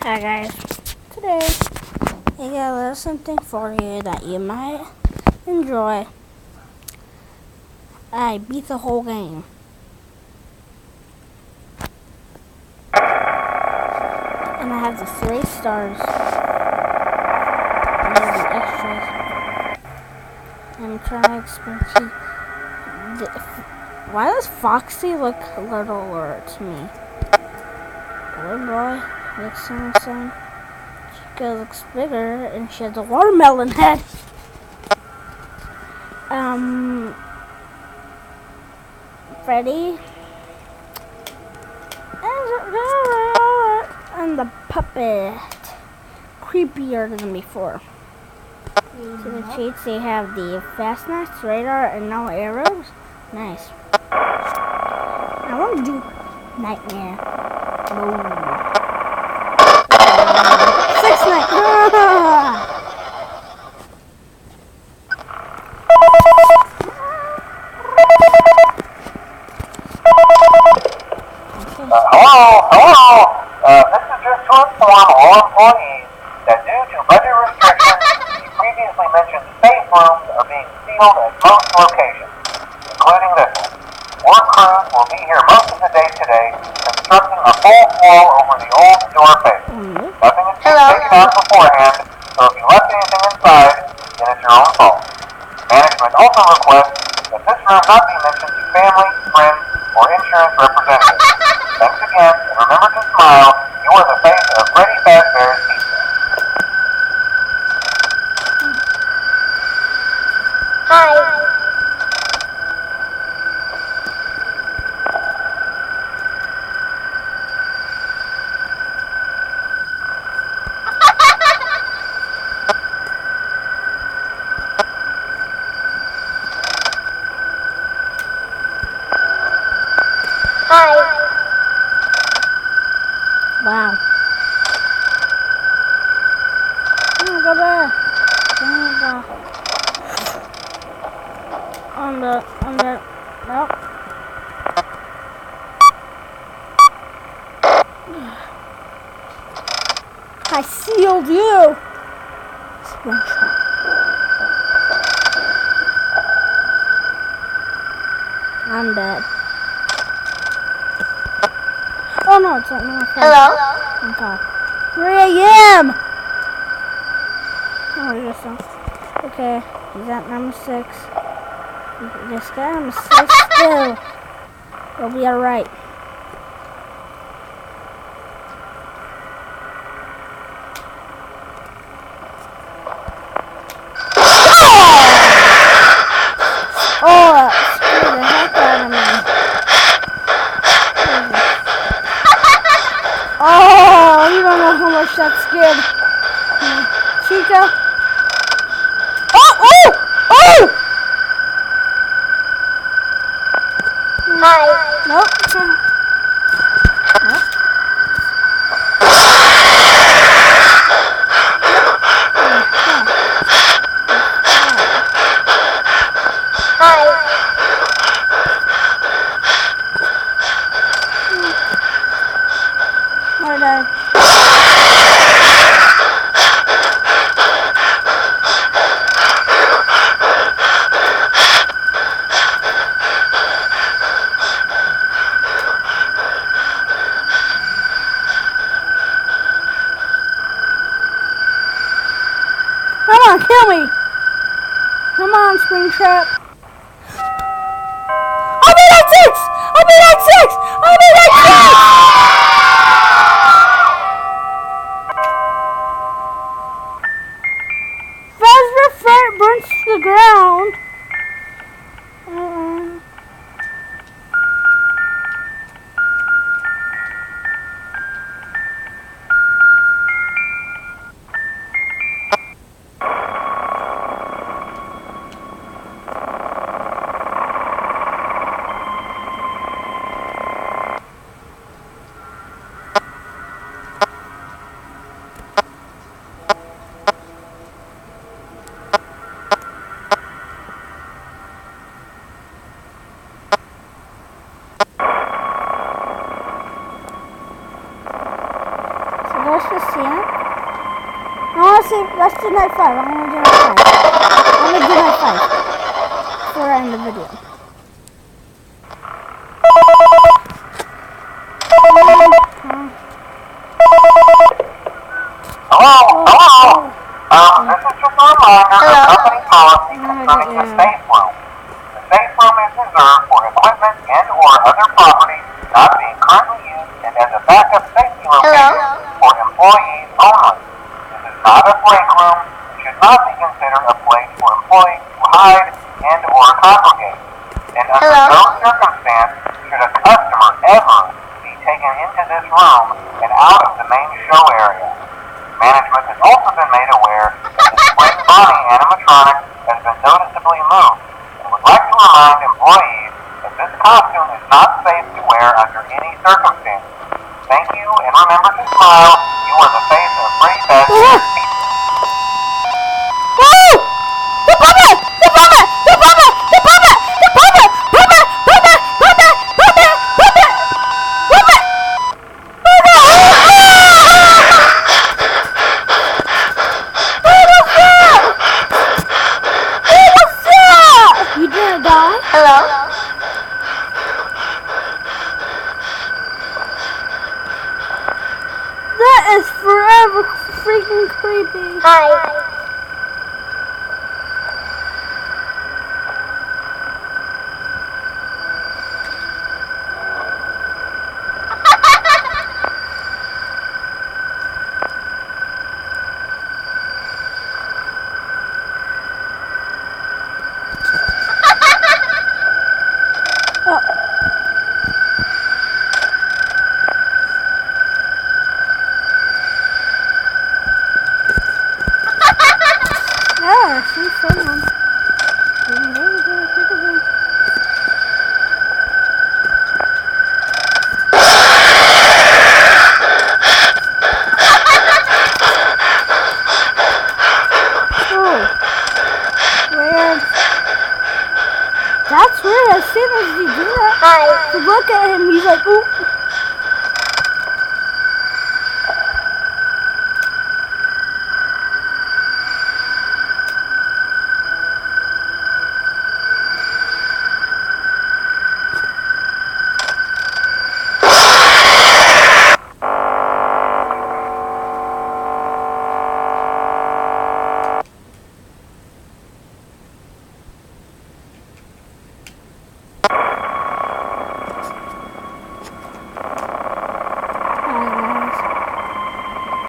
Hi guys, today I got a little something for you that you might enjoy. I beat the whole game. And I have the 3 stars. And there's the extras. I'm trying to explain to you. Why does Foxy look littler to me? Little boy looks the same. Chica looks bigger and she has a watermelon head. Freddy and the puppet creepier than before. So the cheats, they have the fastness, radar, and no arrows. Nice. I want to do nightmare mode. 6 night. Hello. This is just to inform all employees that due to budget restrictions, the previously mentioned safe rooms are being sealed at most locations, including this one. Work crews will be here most of the day today, constructing a full wall over the old door face. Nothing is being taken out beforehand, so if you left anything inside, then it's your own fault. Management also requests that this room not be mentioned to family, friends, or insurance representatives. Thanks again, and remember to smile. You are the face of Freddy Fazbear's Pizza. Hi. Hi. Wow. Go back. On the, nope. I sealed you. Springtrap. I'm dead. Oh no, it's not my phone. Hello. Oh god. 3 a.m. Oh, you're so. Okay, he's at number 6. This guy, I'm 6 still. We'll be alright. Oh, that scared the heck out of me. Oh, you don't know how much that scared Chica. Oh! Hi. Nope. Hi. More dead. Come on, kill me! Come on, Springtrap! I'll be at 6! I'll be at 6! I'll be at 6! Fazbear Fart burns to the ground. to see him? I want to see. Let's do night 5. I want to do night 5. I want to do night 5 before I end the video. Hello? This is just a reminder of company policy concerning the safe room. The safe room is reserved for equipment and or other property not being currently used and as a backup safety location for employees only. This is not a break room and should not be considered a place for employees to hide and or congregate. And under no circumstance should a customer ever be taken into this room and out of the main show area. Management has also been made aware that the Spring Bonnie animatronic has been noticeably moved and would like to remind employees that this costume is not safe to wear under any circumstances. Thank you, and remember to smile. You are the face of Pretty Best. That is forever freaking creepy. Hi. Yeah, see someone. Weird. That's weird. As soon as you do that, Hi. to look at him, he's like, ooh.